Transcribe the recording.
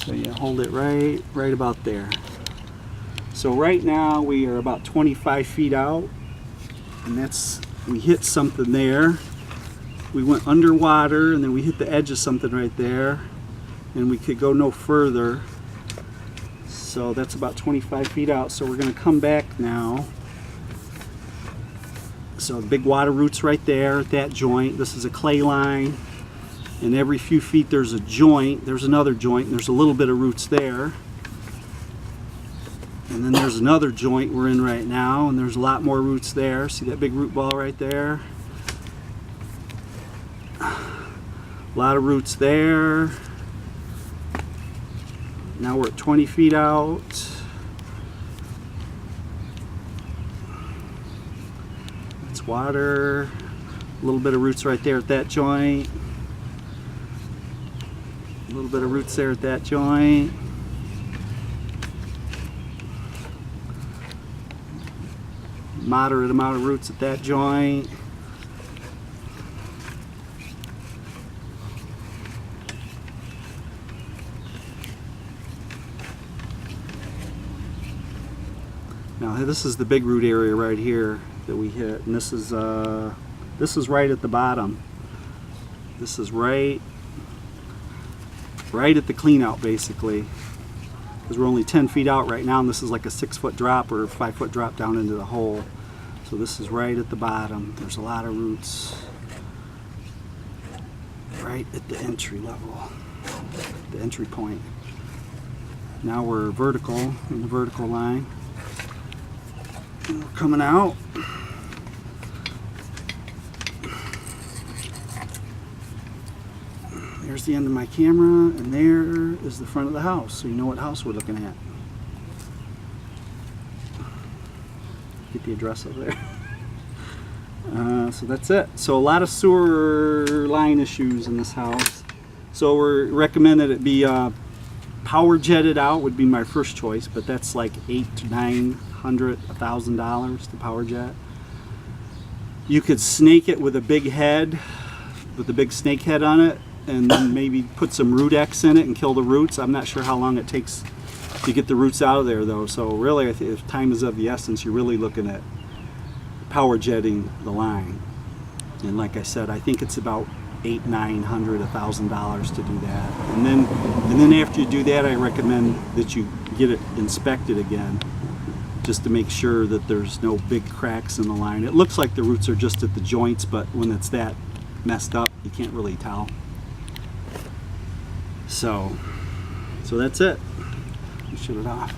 So you hold it right about there. So right now we are about 25 feet out, and we hit something there. We went underwater, and then we hit the edge of something right there, and we could go no further. So that's about 25 feet out. So we're going to come back now. So the big water root's right there at that joint. This is a clay line, and every few feet there's a joint. There's another joint, and there's a little bit of roots there. And then there's another joint we're in right now, and there's a lot more roots there. See that big root ball right there? A lot of roots there. Now we're at 20 feet out. It's water. A little bit of roots right there at that joint. A little bit of roots there at that joint. Moderate amount of roots at that joint. Now this is the big root area right here that we hit, and this is right at the bottom. This is right at the clean out basically, because we're only 10 feet out right now, and this is like a 6-foot drop or a 5-foot drop down into the hole. So this is right at the bottom. There's a lot of roots right at the entry level, the entry point. Now we're vertical, in the vertical line. And we're coming out. There's the end of my camera, and there is the front of the house, so you know what house we're looking at. Get the address over there. So that's it. So a lot of sewer line issues in this house. So we recommend that it be power jetted out would be my first choice, but that's like $800 to $900, $1,000 to power jet. You could snake it with a big head, with a big snake head on it, and then maybe put some root X in it and kill the roots. I'm not sure how long it takes to get the roots out of there though. So really, if time is of the essence, you're really looking at power jetting the line. And like I said, I think it's about $800, $900, $1,000 to do that. And then after you do that, I recommend that you get it inspected again, just to make sure that there's no big cracks in the line. It looks like the roots are just at the joints, but when it's that messed up, you can't really tell. So that's it. Shut it off.